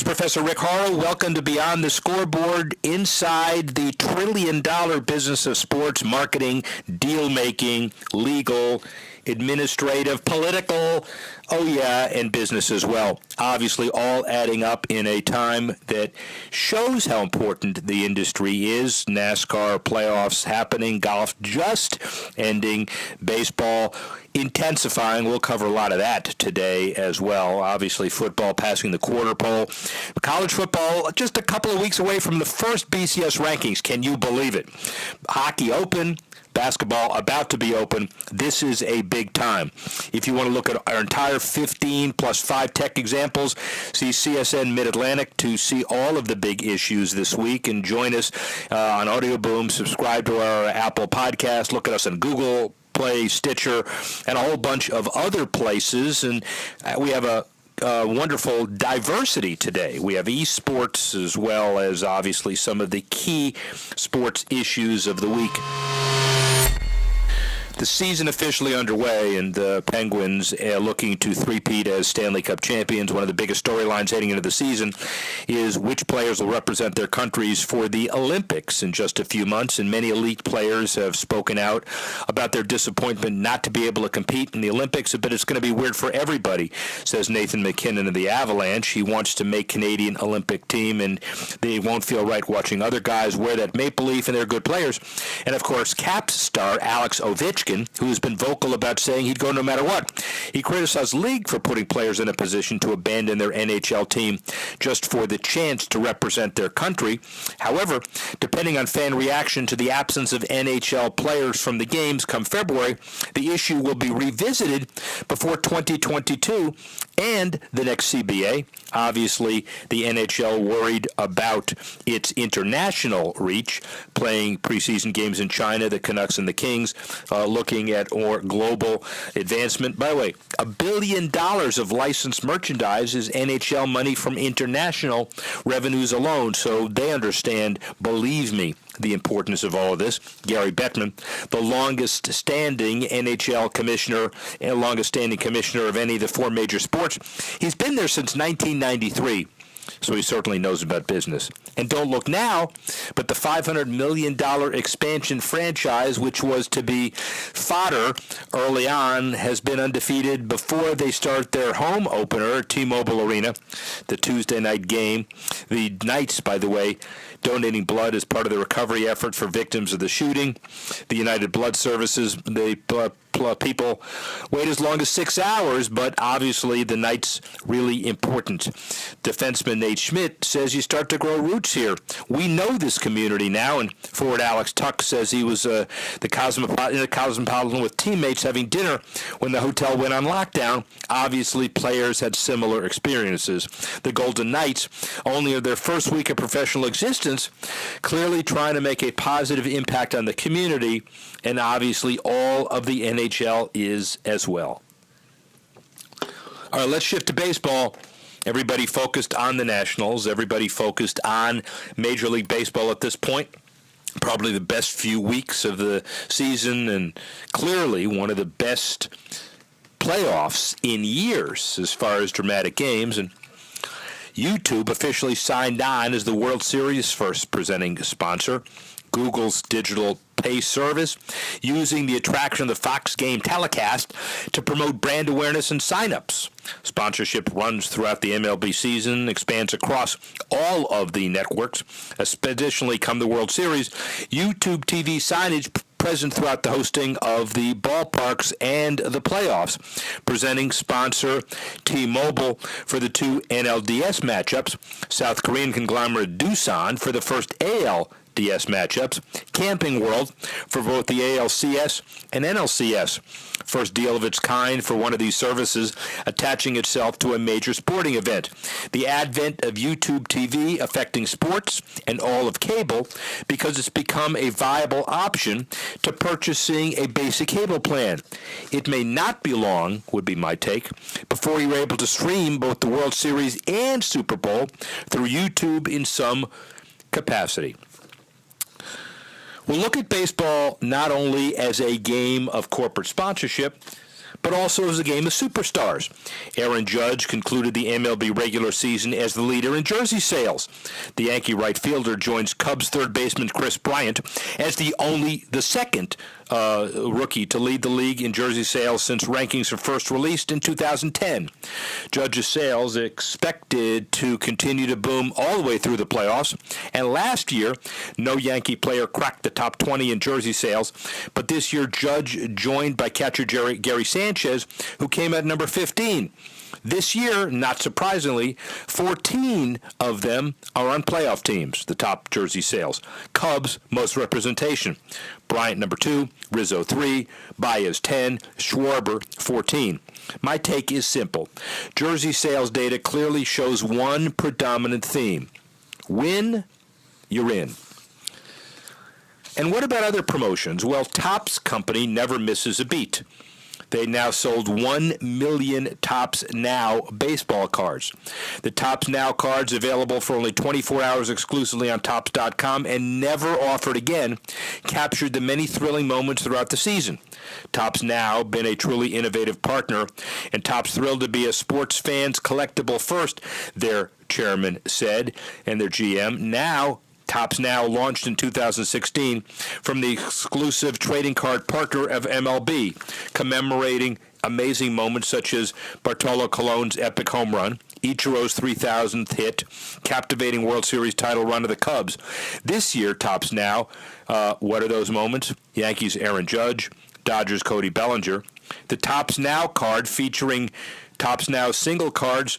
Professor Rick Horrow. Welcome to Beyond the Scoreboard, inside the trillion-dollar business of sports marketing, deal-making, legal, administrative, political, and business as well. Obviously, all adding up in a time that shows how important the industry is. NASCAR playoffs happening, golf just ending, baseball intensifying. We'll cover a lot of that today as well. Obviously, football passing the quarter pole. College football just a couple of weeks away from the first BCS rankings. Can you believe it? Hockey open. Basketball about to be open. This is a big time. If you want to look at our entire 15 plus 5 tech examples, see CSN Mid-Atlantic to see all of the big issues this week, and join us on Audio Boom. Subscribe to our Apple podcast. Look at us on Google Play, Stitcher, and a whole bunch of other places. And we have a wonderful diversity today. We have esports as well as obviously some of the key sports issues of the week. The season officially underway, and the Penguins looking to three-peat as Stanley Cup champions. One of the biggest storylines heading into the season is which players will represent their countries for the Olympics in just a few months, and many elite players have spoken out about their disappointment not to be able to compete in the Olympics, but it's going to be weird for everybody, says Nathan McKinnon of the Avalanche. He wants to make Canadian Olympic team, and they won't feel right watching other guys wear that maple leaf, and they're good players. And, of course, Caps star Alex Ovechkin, who has been vocal about saying he'd go no matter what. He criticized the league for putting players in a position to abandon their NHL team just for the chance to represent their country. However, depending on fan reaction to the absence of NHL players from the games come February, the issue will be revisited before 2022 and the next CBA. Obviously, the NHL worried about its international reach, playing preseason games in China, the Canucks and the Kings, looking at or global advancement. By the way, $1 billion of licensed merchandise is NHL money from international revenues alone, so they understand, believe me, the importance of all of this. Gary Bettman, the longest-standing NHL commissioner and longest-standing commissioner of any of the 4 major sports, he's been there since 1993. So he certainly knows about business. And don't look now, but the $500 million expansion franchise, which was to be fodder early on, has been undefeated before they start their home opener at T-Mobile Arena, the Tuesday night game. The Knights, by the way, donating blood as part of the recovery effort for victims of the shooting. The United Blood Services, people wait as long as 6 hours, but obviously the Knights really important. Defenseman Nate Schmidt says you start to grow roots here. We know this community now, and forward Alex Tuck says he was in the Cosmopolitan with teammates having dinner when the hotel went on lockdown. Obviously, players had similar experiences. The Golden Knights, only in their first week of professional existence, clearly trying to make a positive impact on the community, and obviously all of the NHL is as well. All right, let's shift to baseball. Everybody focused on the Nationals. Everybody focused on Major League Baseball at this point. Probably the best few weeks of the season, and clearly one of the best playoffs in years as far as dramatic games. And YouTube officially signed on as the World Series' first presenting sponsor. Google's digital pay service, using the attraction of the Fox game telecast to promote brand awareness and signups. Sponsorship runs throughout the MLB season, expands across all of the networks. Additionally, come the World Series, YouTube TV signage present throughout the hosting of the ballparks and the playoffs. Presenting sponsor T-Mobile for the 2 NLDS matchups, South Korean conglomerate Doosan for the first ALDS matchups, Camping World for both the ALCS and NLCS. First deal of its kind for one of these services attaching itself to a major sporting event. The advent of YouTube TV affecting sports and all of cable because it's become a viable option to purchasing a basic cable plan. It may not be long, would be my take, before you're able to stream both the World Series and Super Bowl through YouTube in some capacity. We'll look at baseball not only as a game of corporate sponsorship, but also as a game of superstars. Aaron Judge concluded the MLB regular season as the leader in jersey sales. The Yankee right fielder joins Cubs third baseman Chris Bryant as the second rookie to lead the league in jersey sales since rankings were first released in 2010. Judge's sales expected to continue to boom all the way through the playoffs, and last year, no Yankee player cracked the top 20 in jersey sales, but this year Judge joined by catcher Gary Sanchez, who came at number 15. This year, not surprisingly, 14 of them are on playoff teams, the top jersey sales. Cubs, most representation. Bryant, number 2, Rizzo, 3, Baez, 10, Schwarber, 14. My take is simple. Jersey sales data clearly shows one predominant theme. Win, you're in. And what about other promotions? Well, Topps Company never misses a beat. They now sold 1 million Topps Now baseball cards. The Topps Now cards, available for only 24 hours exclusively on Topps.com and never offered again, captured the many thrilling moments throughout the season. Topps Now been a truly innovative partner, and Topps thrilled to be a sports fans collectible first, their chairman said, and their GM. Now, Topps Now launched in 2016 from the exclusive trading card partner of MLB, commemorating amazing moments such as Bartolo Colon's epic home run, Ichiro's 3,000th hit, captivating World Series title run of the Cubs. This year, Topps Now, what are those moments? Yankees' Aaron Judge, Dodgers' Cody Bellinger. The Topps Now card featuring Topps Now single cards,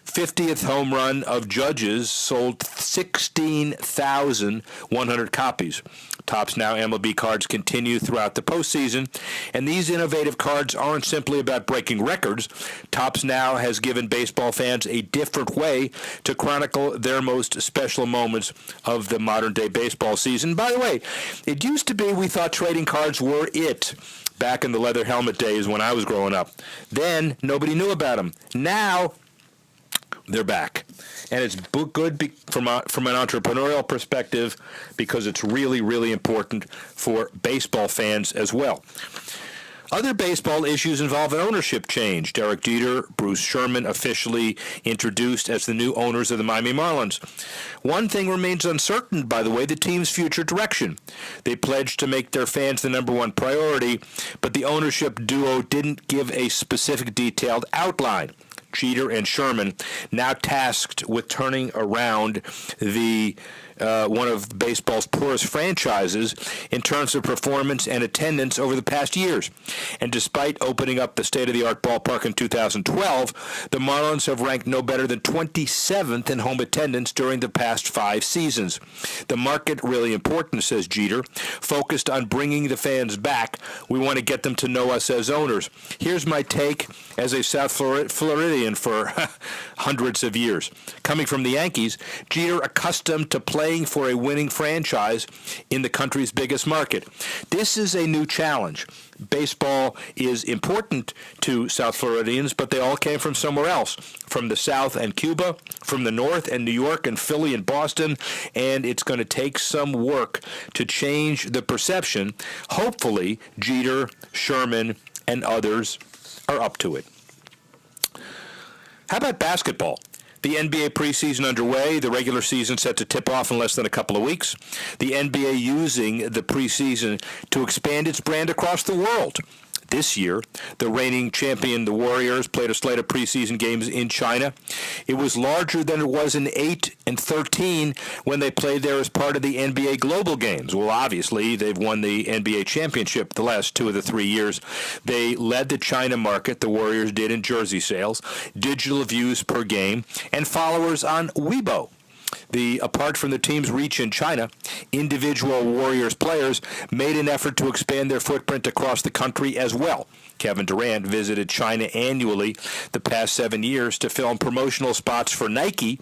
50th home run of Judge's, sold 16,100 copies. Topps Now MLB cards continue throughout the postseason, and these innovative cards aren't simply about breaking records. Topps Now has given baseball fans a different way to chronicle their most special moments of the modern-day baseball season. By the way, it used to be we thought trading cards were it back in the leather helmet days when I was growing up. Then nobody knew about them. Now they're back. And it's good from an entrepreneurial perspective because it's really, really important for baseball fans as well. Other baseball issues involve an ownership change. Derek Jeter, Bruce Sherman officially introduced as the new owners of the Miami Marlins. One thing remains uncertain, by the way, the team's future direction. They pledged to make their fans the number one priority, but the ownership duo didn't give a specific detailed outline. Jeter and Sherman, now tasked with turning around the one of baseball's poorest franchises in terms of performance and attendance over the past years. And despite opening up the state-of-the-art ballpark in 2012, the Marlins have ranked no better than 27th in home attendance during the past 5 seasons. The market, really important, says Jeter, focused on bringing the fans back. We want to get them to know us as owners. Here's my take as a South Floridian for hundreds of years. Coming from the Yankees, Jeter accustomed to playing for a winning franchise in the country's biggest market. This is a new challenge. Baseball is important to South Floridians, but they all came from somewhere else, from the South and Cuba, from the North and New York and Philly and Boston, and it's going to take some work to change the perception. Hopefully, Jeter, Sherman, and others are up to it. How about basketball? The NBA preseason underway. The regular season set to tip off in less than a couple of weeks. The NBA using the preseason to expand its brand across the world. This year, the reigning champion, the Warriors, played a slate of preseason games in China. It was larger than it was in 8 and 13 when they played there as part of the NBA Global Games. Well, obviously, they've won the NBA championship the last 2 of the 3 years. They led the China market, the Warriors did, in jersey sales, digital views per game, and followers on Weibo. Apart from the team's reach in China, individual Warriors players made an effort to expand their footprint across the country as well. Kevin Durant visited China annually the past 7 years to film promotional spots for Nike.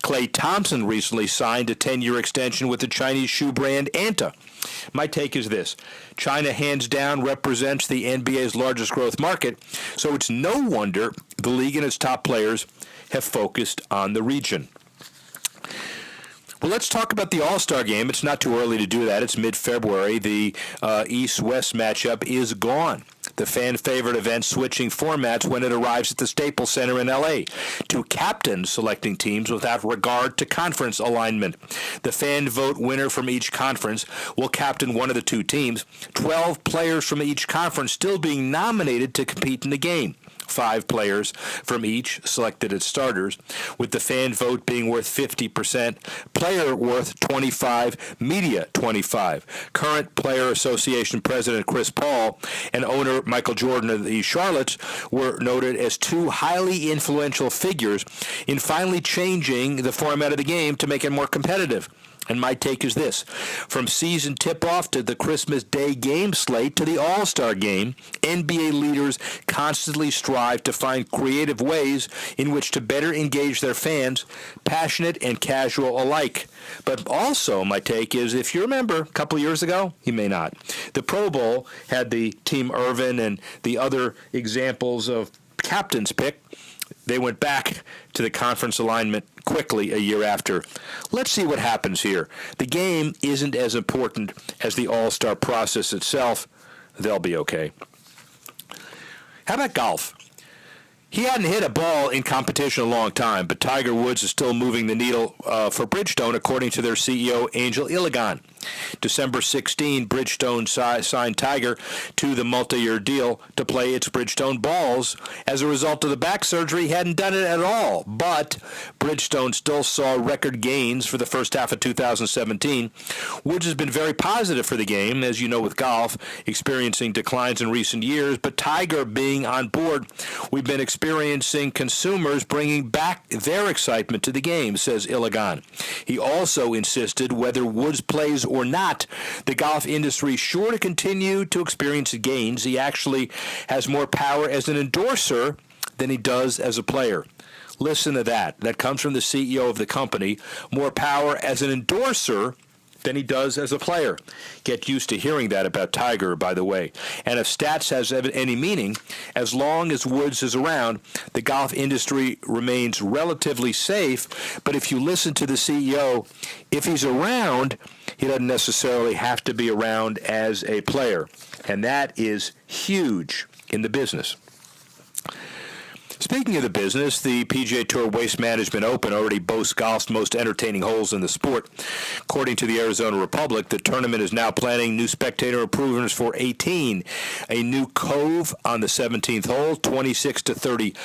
Klay Thompson recently signed a 10-year extension with the Chinese shoe brand Anta. My take is this. China, hands down, represents the NBA's largest growth market, so it's no wonder the league and its top players have focused on the region. Well, let's talk about the All-Star game. It's not too early to do that. It's mid-February. The East-West matchup is gone. the fan-favorite event switching formats when it arrives at the Staples Center in L.A., to captains selecting teams without regard to conference alignment. The fan vote winner from each conference will captain one of the two teams, 12 players from each conference still being nominated to compete in the game. 5 players from each selected as starters, with the fan vote being worth 50%, player worth 25, media 25. Current Player Association President Chris Paul and owner Michael Jordan of the Charlottes were noted as two highly influential figures in finally changing the format of the game to make it more competitive. And my take is this: from season tip-off to the Christmas Day game slate to the All-Star game, NBA leaders constantly strive to find creative ways in which to better engage their fans, passionate and casual alike. But also, my take is, if you remember a couple of years ago, you may not, the Pro Bowl had the Team Irvin and the other examples of captain's pick. They went back to the conference alignment quickly a year after. Let's see what happens here. The game isn't as important as the All-Star process itself. They'll be okay. How about golf? He hadn't hit a ball in competition a long time, but Tiger Woods is still moving the needle for Bridgestone, according to their CEO, Angel Iligan. December 16, Bridgestone signed Tiger to the multi-year deal to play its Bridgestone balls. As a result of the back surgery, he hadn't done it at all, but Bridgestone still saw record gains for the first half of 2017. Woods has been very positive for the game, as you know, with golf, experiencing declines in recent years, but Tiger being on board, we've been experiencing consumers bringing back their excitement to the game, says Iligan. He also insisted whether Woods plays or not, the golf industry is sure to continue to experience gains. He actually has more power as an endorser than he does as a player. Listen to that. That comes from the CEO of the company. More power as an endorser than he does as a player. Get used to hearing that about Tiger, by the way. And if stats has any meaning, as long as Woods is around, the golf industry remains relatively safe. But if you listen to the CEO, if he's around, he doesn't necessarily have to be around as a player. And that is huge in the business. Speaking of the business, the PGA Tour Waste Management Open already boasts golf's most entertaining holes in the sport. According to the Arizona Republic, the tournament is now planning new spectator improvements for 18. A new cove on the 17th hole, 26 to 30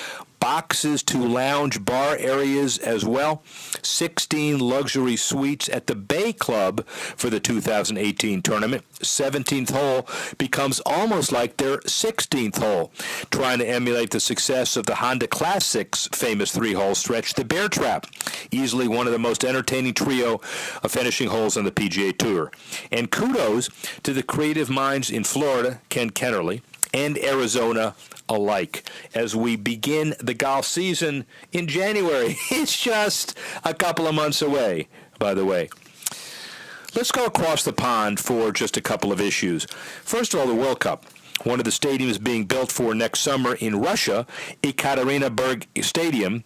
boxes to lounge bar areas as well. 16 luxury suites at the Bay Club for the 2018 tournament. 17th hole becomes almost like their 16th hole, trying to emulate the success of the Honda Classic's famous 3-hole stretch, the Bear Trap, easily one of the most entertaining trio of finishing holes on the PGA Tour. And kudos to the creative minds in Florida, Ken Kennerly, and Arizona alike as we begin the golf season in January. It's just a couple of months away, by the way. Let's go across the pond for just a couple of issues. First of all, the World Cup. One of the stadiums being built for next summer in Russia, Ekaterinburg Stadium.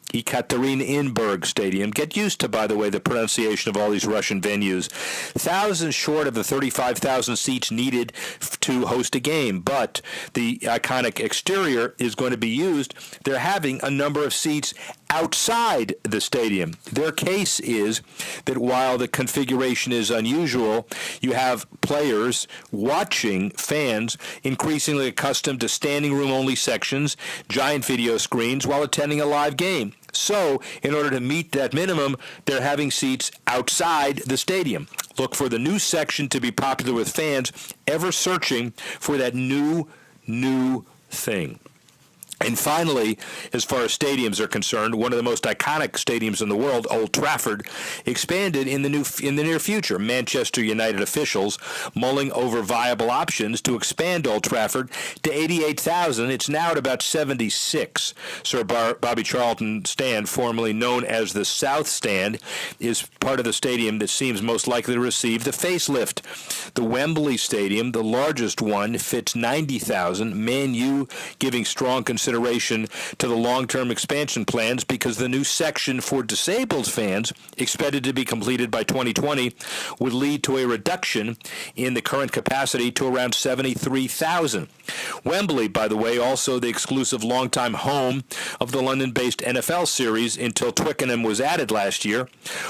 Get used to, by the way, the pronunciation of all these Russian venues. Thousands short of the 35,000 seats needed to host a game, but the iconic exterior is going to be used. They're having a number of seats outside the stadium. Their case is that while the configuration is unusual, you have players watching fans increasingly accustomed to standing room only sections, giant video screens while attending a live game. So, in order to meet that minimum, they're having seats outside the stadium. Look for the new section to be popular with fans ever searching for that new thing. And finally, as far as stadiums are concerned, one of the most iconic stadiums in the world, Old Trafford, expanded in the near future. Manchester United officials mulling over viable options to expand Old Trafford to 88,000. It's now at about 76. Sir Bobby Charlton Stand, formerly known as the South Stand, is part of the stadium that seems most likely to receive the facelift. The Wembley Stadium, the largest one, fits 90,000. Man U giving strong consideration consideration to the long-term expansion plans because the new section for disabled fans, expected to be completed by 2020, would lead to a reduction in the current capacity to around 73,000. Wembley, by the way, also the exclusive longtime home of the London-based NFL series until Twickenham was added last year,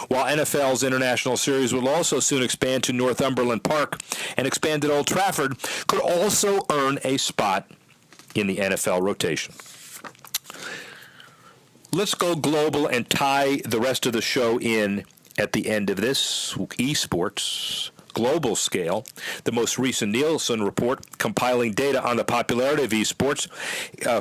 while NFL's international series will also soon expand to Northumberland Park and expand at Old Trafford, could also earn a spot in the NFL rotation. Let's go global and tie the rest of the show in at the end of this. Esports, global scale. The most recent Nielsen report compiling data on the popularity of esports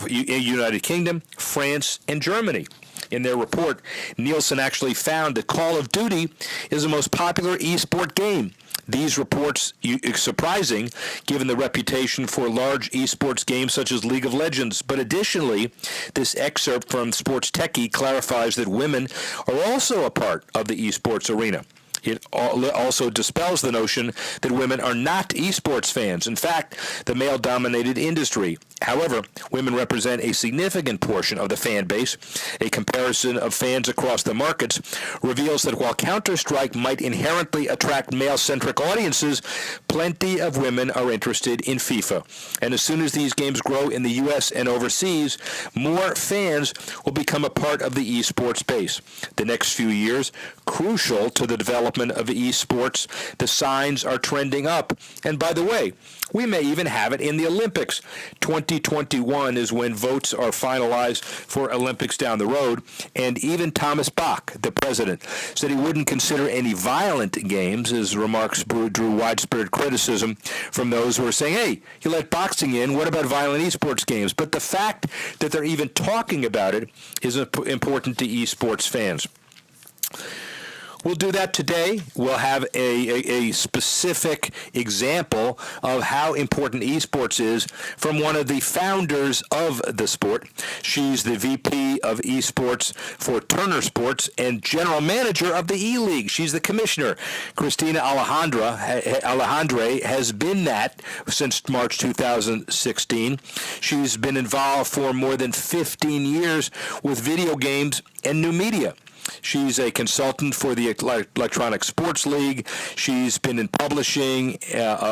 in United Kingdom, France, and Germany. In their report, Nielsen actually found that Call of Duty is the most popular esport game. These reports surprising, given the reputation for large esports games such as League of Legends. But additionally, this excerpt from Sports Techie clarifies that women are also a part of the esports arena. It also dispels the notion that women are not esports fans. In fact, the male-dominated industry. However, women represent a significant portion of the fan base. A comparison of fans across the markets reveals that while Counter-Strike might inherently attract male-centric audiences, plenty of women are interested in FIFA. And as soon as these games grow in the U.S. and overseas, more fans will become a part of the esports base. The next few years, crucial to the development of esports, the signs are trending up. And by the way, we may even have it in the Olympics. 2021 is when votes are finalized for Olympics down the road. And even Thomas Bach, the president, said he wouldn't consider any violent games. His remarks drew widespread criticism from those who are saying, hey, you let boxing in, what about violent esports games? But the fact that they're even talking about it is important to esports fans. We'll do that today. We'll have a specific example of how important esports is from one of the founders of the sport. She's the VP of esports for Turner Sports and general manager of the E-League. She's the commissioner. Christina Alejandre has been that since March 2016. She's been involved for more than 15 years with video games and new media. She's a consultant for the Electronic Sports League. She's been in publishing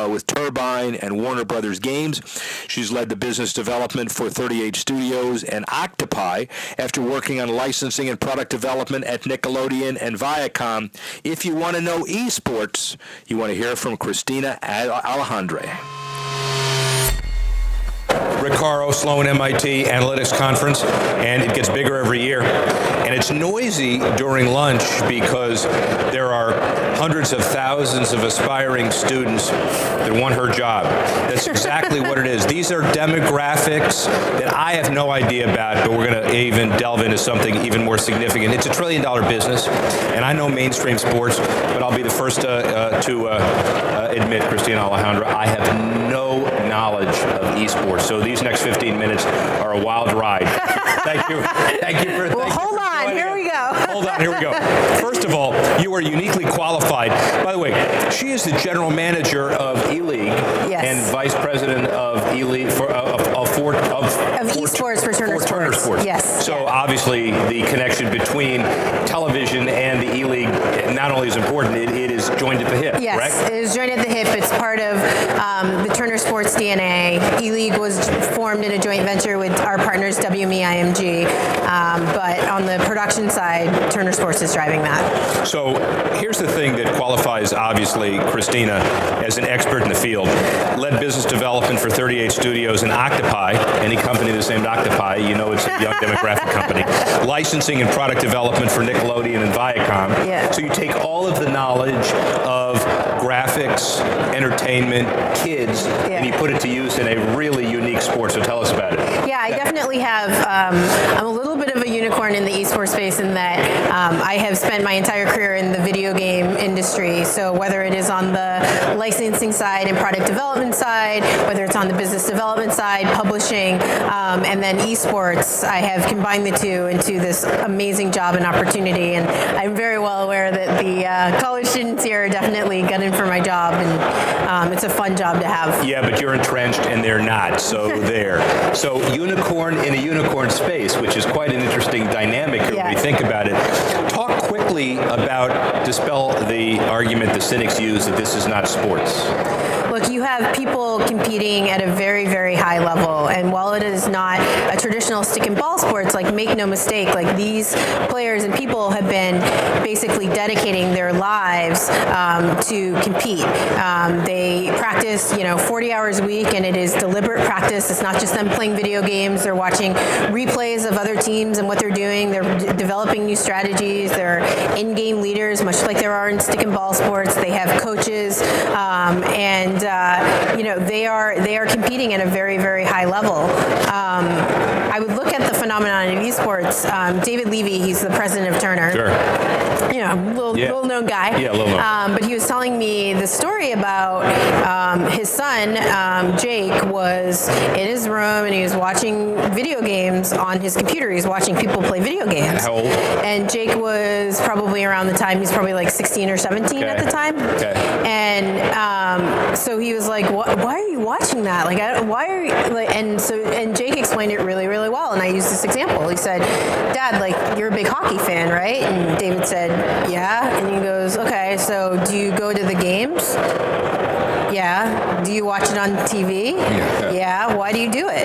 with Turbine and Warner Brothers Games. She's led the business development for 38 Studios and Octopi after working on licensing and product development at Nickelodeon and Viacom. If you want to know esports, you want to hear from Christina Alejandre. Rick Horrow, Sloan MIT Analytics Conference, and it gets bigger every year. And it's noisy during lunch because there are hundreds of thousands of aspiring students that want her job. That's exactly what it is. These are demographics that I have no idea about, but we're going to even delve into something even more significant. It's $1 trillion business, and I know mainstream sports, but I'll be the first to admit, Christina Alejandra, I have no knowledge of esports. So these next 15 minutes are a wild ride. Thank you. Thank you for. Well, hold on. Here we go. Hold on. Here we go. First of all, you are uniquely qualified. By the way, she is the general manager of E-League and vice president of E-League of esports for Turner Sports. Yes. So obviously, the connection between television and the E-League not only is important, it is joined at the hip. Yes, correct? It is joined at the hip. It's part of the Turner Sports DNA. E-League was formed in a joint venture with our partners WME IMG, but on the production side, Turner Sports is driving that. So here's the thing that qualifies, obviously, Christina as an expert in the field. Led business development for 38 Studios and Octopi, any company that's named Octopi, you know it's a young demographic company. Licensing and product development for Nickelodeon and Viacom. Yeah. So you take all of the knowledge of graphics, entertainment, kids, and you put it to use in a really unique sport. So tell us about it. Yeah, I definitely have. I'm a little bit bit of a unicorn in the esports space in that I have spent my entire career in the video game industry. So whether it is on the licensing side and product development side, whether it's on the business development side, publishing, and then esports, I have combined the two into this amazing job and opportunity. And I'm very well aware that the college students here are definitely gunning for my job, and it's a fun job to have. Yeah, but you're entrenched and they're not, so there. So unicorn in a unicorn space, which is quite an interesting dynamic when we think about it. Talk quickly about, dispel the argument the cynics use that this is not sports. Look, you have people competing at a very, very high level, and while it is not a traditional stick and ball sports, like make no mistake, like these players and people have been basically dedicating their lives to compete. They practice, 40 hours a week, and it is deliberate practice. It's not just them playing video games. They're watching replays of other teams and what they're doing. They're developing new strategies. They're in-game leaders, much like there are in stick and ball sports. They have coaches, and they are competing at a very, very high level. I would look at the phenomenon of esports. David Levy, he's the president of Turner. Sure. Little known guy. Yeah, little known. But he was telling me the story about his son, Jake, was in his room and he was watching video games on his computer. He was watching people play video games. How old? And Jake was probably around the time, he's probably like 16 or 17 at the time. Okay. And so he was like, why are you watching that? Why are you, and Jake explained it really, really well. And I used this example. He said, Dad, you're a big hockey fan, right? And David said, yeah. And he goes, okay, so do you go to the games? Yeah. Do you watch it on TV? Yeah. Why do you do it?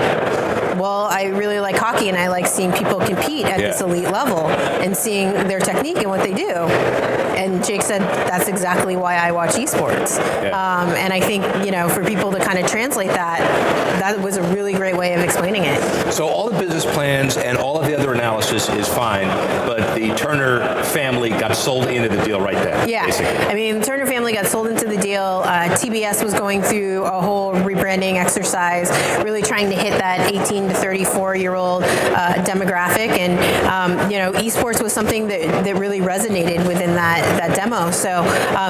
Well, I really like hockey and I like seeing people compete at this elite level and seeing their technique and what they do. And Jake said, that's exactly why I watch esports. And I think, for people to kind of translate that was a really great way of explaining it. So all the business plans and all of the other analysis is fine, but the Turner family got sold into the deal right then. Yeah. Basically. I mean, the Turner family got sold into the deal. TBS was going through a whole rebranding exercise, really trying to hit that 18 to 34-year-old demographic. And, esports was something that really resonated within that demo. So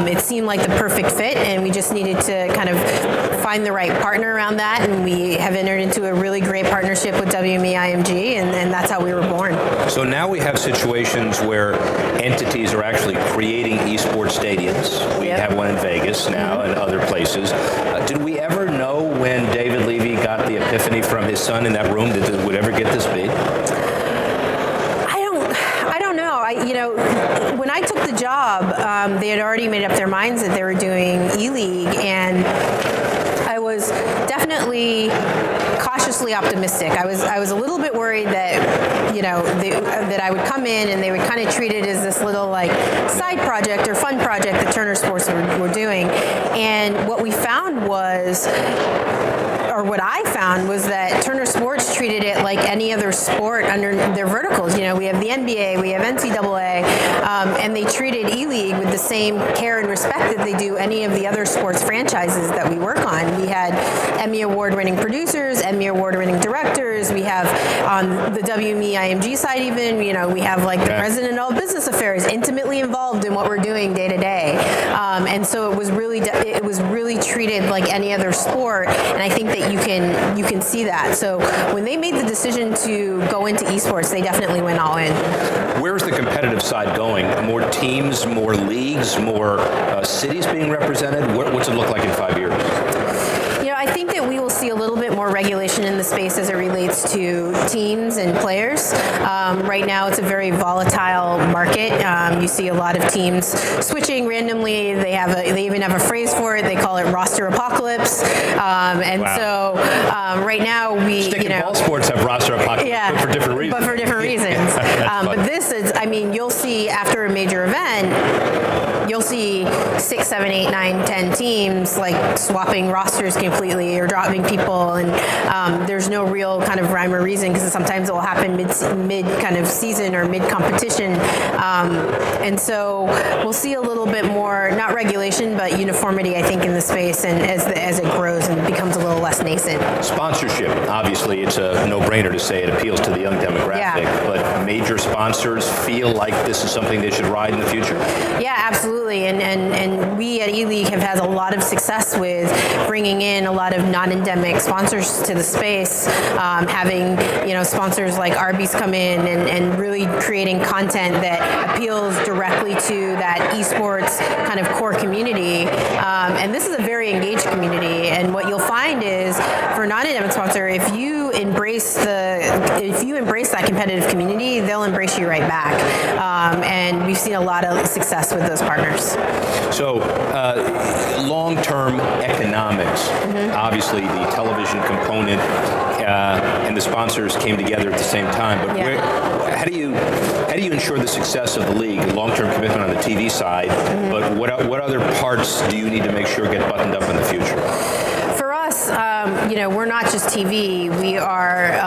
it seemed like the perfect fit, and we just needed to kind of find the right partner around that. And we have entered into a really great partnership with WME-IMG, and that's how we were born. So now we have situations where entities are actually creating esports stadiums. We have one in Vegas now and other places. Did we ever know when David Levy got the epiphany from his son in that room that it would ever get this big? I don't know. When I took the job, they had already made up their minds that they were doing E-League, and I was definitely cautiously optimistic. I was a little bit worried that that I would come in and they would kind of treat it as this little side project or fun project that Turner Sports were doing. And what we found was, or what I found was that Turner Sports treated it like any other sport under their verticals. We have the NBA, we have NCAA, and they treated E-League with the same care and respect that they do any of the other sports franchises that we work on. We had Emmy Award-winning producers, Emmy Award-winning directors. We have on the WME-IMG side even, we have the president of all business affairs intimately involved in what we're doing day to day. And so it was really treated like any other sport, and I think that you can see that. So when they made the decision to go into esports, they definitely went all in. Where's the competitive side going? More teams, more leagues, more cities being represented? What's it look like in 5 years? I think that we will see a little bit more regulation in the space as it relates to teams and players. Right now, it's a very volatile market. You see a lot of teams switching randomly. They even have a phrase for it. They call it roster apocalypse. So right now Stick and ball sports have roster apocalypse, but for different reasons. But for different reasons. But this is, you'll see after a major event, you'll see 6, 7, 8, 9, 10 teams swapping rosters completely or dropping people, and there's no real kind of rhyme or reason, because sometimes it will happen mid kind of season or mid competition, and so we'll see a little bit more, not regulation, but uniformity, I think, in the space, and as it grows and becomes a little less nascent. Sponsorship, obviously, it's a no-brainer to say it appeals to the young demographic, but major sponsors feel like this is something they should ride in the future? Yeah, absolutely. And we at E-League have had a lot of success with bringing in a lot of non-endemic sponsors to the space, having sponsors like Arby's come in and really creating content that appeals directly to that esports kind of core community. And this is a very engaged community. And what you'll find is, for a non-endemic sponsor, if you embrace that competitive community, they'll embrace you right back. And we've seen a lot of success with those partners. So, long-term economics, obviously the television component and the sponsors came together at the same time. But how do you ensure the success of the league? Long-term commitment on the TV side, but what other parts do you need to make sure get buttoned up in the future? For us, we're not just TV. We are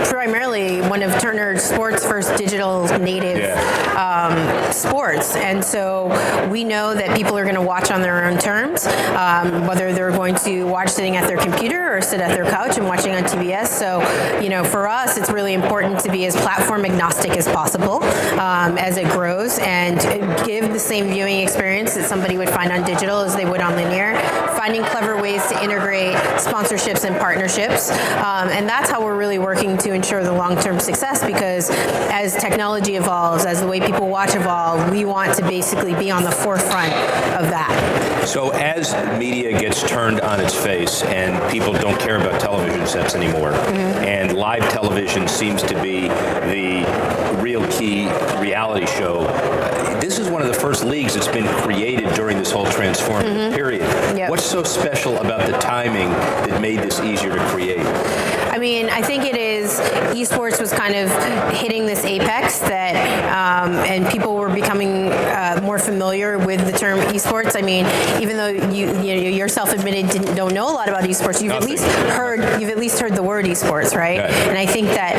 primarily one of Turner Sports' first digital native sports. And so we know that people are going to watch on their own terms, whether they're going to watch sitting at their computer or sit at their couch and watching on TBS. So, for us, it's really important to be as platform agnostic as possible as it grows, and give the same viewing experience that somebody would find on digital as they would on linear, finding clever ways to integrate sponsorships and partnerships. And that's how we're really working to ensure the long-term success, because as technology evolves, as the way people watch evolve, we want to basically be on the forefront of that. So as media gets turned on its face and people don't care about television sets anymore, and live television seems to be the real key reality show, this is one of the first leagues that's been created during this whole transformative period. Yep. What's so special about the timing that made this easier to create? I mean, I think it is, esports was kind of hitting this apex that, and people were becoming more familiar with the term esports. I mean, even though you yourself admitted don't know a lot about esports, you've at least heard the word esports, right? And I think that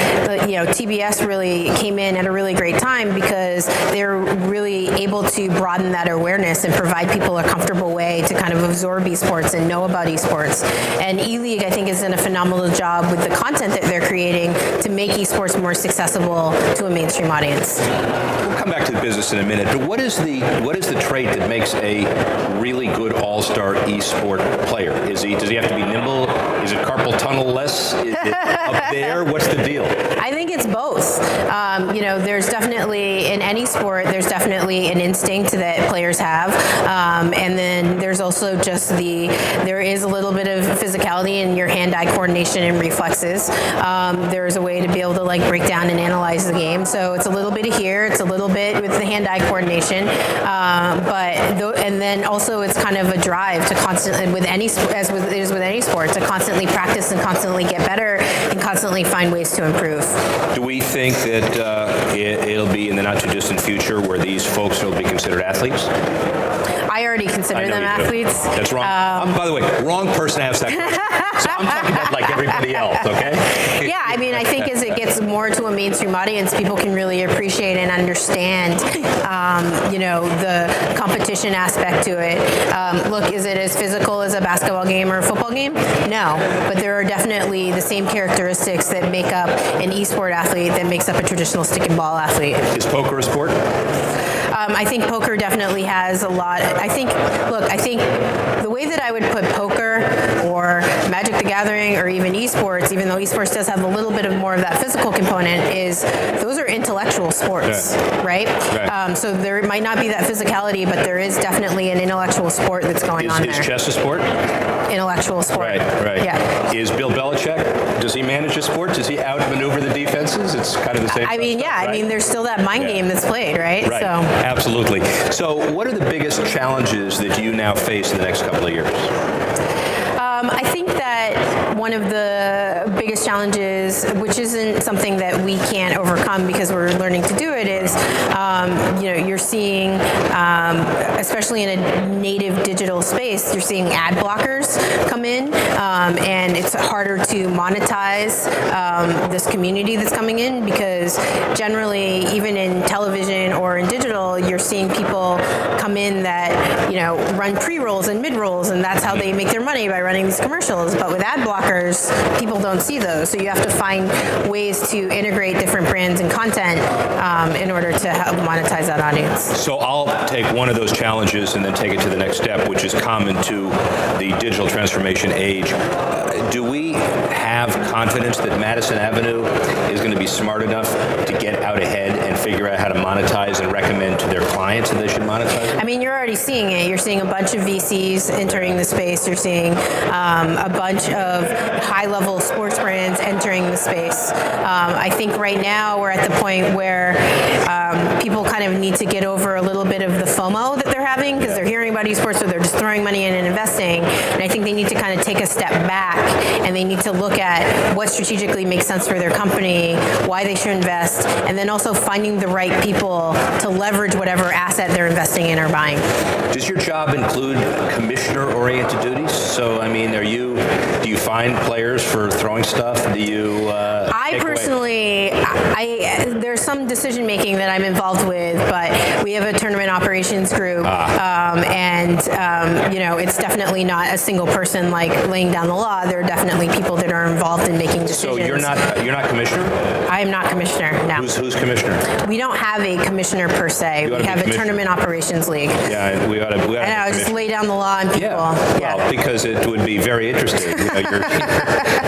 TBS really came in at a really great time, because they're really able to broaden that awareness and provide people a comfortable way to kind of absorb esports and know about esports. And E-League, I think, has done a phenomenal job with the content that they're creating to make esports more accessible to a mainstream audience. We'll come back to the business in a minute, but what is the trait that makes a really good all-star esport player? Does he have to be nimble? Is it carpal tunnel-less? Is it up there? What's the deal? I think it's both. There's definitely, in any sport, there's definitely an instinct that players have. And then there's also just there is a little bit of physicality in your hand-eye coordination and reflexes. There's a way to be able to break down and analyze the game. So it's a little bit of here, it's a little bit with the hand-eye coordination. And then also it's kind of a drive to constantly, with any sport, to constantly practice and constantly get better and constantly find ways to improve. Do we think that it'll be in the not-too-distant future where these folks will be considered athletes? I already consider them athletes. That's wrong. By the way, wrong person to ask that question. So I'm talking about everybody else, okay? Yeah, I mean, I think as it gets more to a mainstream audience, people can really appreciate and understand, the competition aspect to it. Look, is it as physical as a basketball game or a football game? No, but there are definitely the same characteristics that make up an esport athlete that makes up a traditional stick and ball athlete. Is poker a sport? I think poker definitely has a lot. I think the way that I would put poker or Magic the Gathering or even esports, even though esports does have a little bit of more of that physical component, is those are intellectual sports, right? So there might not be that physicality, but there is definitely an intellectual sport that's going on there. Is chess a sport? Intellectual sport. Right. Yeah. Is Bill Belichick, does he manage a sport? Does he outmaneuver the defenses? It's kind of the same. I mean, stuff, right? I mean, there's still that mind game that's played, right? Right. So. Absolutely. So what are the biggest challenges that you now face in the next couple of years? I think that one of the biggest challenges, which isn't something that we can't overcome because we're learning to do it, is you're seeing, especially in a native digital space, you're seeing ad blockers come in, and it's harder to monetize this community that's coming in, because generally, even in television or in digital, you're seeing people come in that run pre-rolls and mid-rolls, and that's how they make their money, by running these commercials. But with ad blocker, partners, people don't see those. So you have to find ways to integrate different brands and content in order to help monetize that audience. So I'll take one of those challenges and then take it to the next step, which is common to the digital transformation age. Do we have confidence that Madison Avenue is going to be smart enough to get out ahead and figure out how to monetize and recommend to their clients that they should monetize? I mean, you're already seeing it. You're seeing a bunch of VCs entering the space. You're seeing a bunch of high-level sports brands entering the space. I think right now we're at the point where people kind of need to get over a little bit of the FOMO that they're having because they're hearing about esports, so they're just throwing money in and investing. And I think they need to kind of take a step back and they need to look at what strategically makes sense for their company, why they should invest, and then also finding the right people to leverage whatever asset they're investing in or buying. Does your job include commissioner-oriented duties? So, I mean, do you find players for throwing stuff? Do you I personally, there's some decision making that I'm involved with, but we have a tournament operations group, and it's definitely not a single person like laying down the law. There are definitely people that are involved in making decisions. So you're not commissioner? I am not commissioner. No. Who's commissioner? We don't have a commissioner per se. We have a tournament operations league. Yeah, we ought to. I know, just lay down the law on people. Yeah. Well, because it would be very interesting.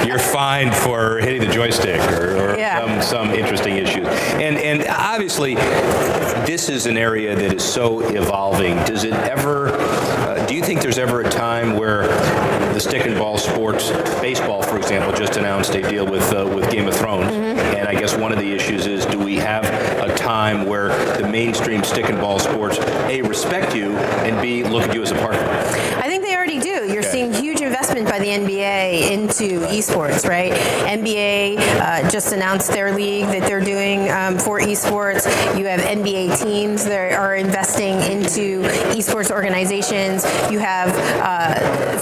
You're fined for hitting the joystick or some interesting issues. And obviously, this is an area that is so evolving. Does it ever? Do you think there's ever a time where the stick and ball sports, baseball, for example, just announced a deal with Game of Thrones, and I guess one of the issues is, do we have a time where the mainstream stick and ball sports A, respect you, and B, look at you as a partner? I think they already do. You're seeing huge investment by the NBA into esports, right? NBA just announced their league that they're doing for esports. You have NBA teams that are investing into esports organizations. You have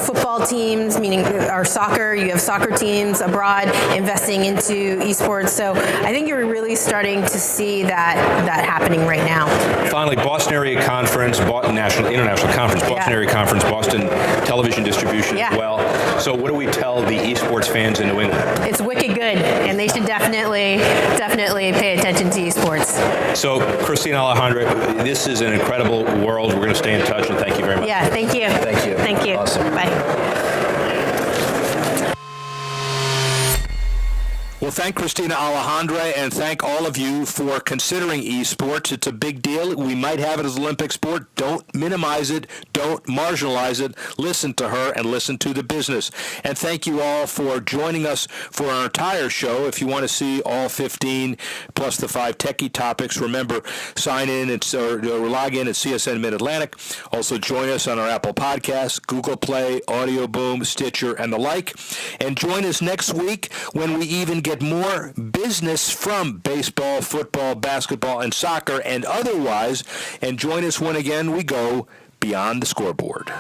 football teams, meaning our soccer. You have soccer teams abroad investing into esports. So I think you're really starting to see that happening right now. Finally, Boston Area Conference, International Conference, Boston Area Conference, Boston television distribution as well. So what do we tell the esports fans in New England? It's wicked good, and they should definitely pay attention to esports. So, Christina Alejandra, this is an incredible world. We're going to stay in touch, and thank you very much. Yeah, thank you. Thank you. Thank you. Awesome. Bye. Well, thank Christina Alejandra and thank all of you for considering esports. It's a big deal. We might have it as an Olympic sport. Don't minimize it. Don't marginalize it. Listen to her and listen to the business. And thank you all for joining us for our entire show. If you want to see all 15 plus the 5 techie topics, remember, sign in or log in at CSN Mid-Atlantic. Also join us on our Apple Podcasts, Google Play, Audio Boom, Stitcher, and the like. And join us next week when we even get more business from baseball, football, basketball, and soccer and otherwise. And join us when again we go beyond the scoreboard.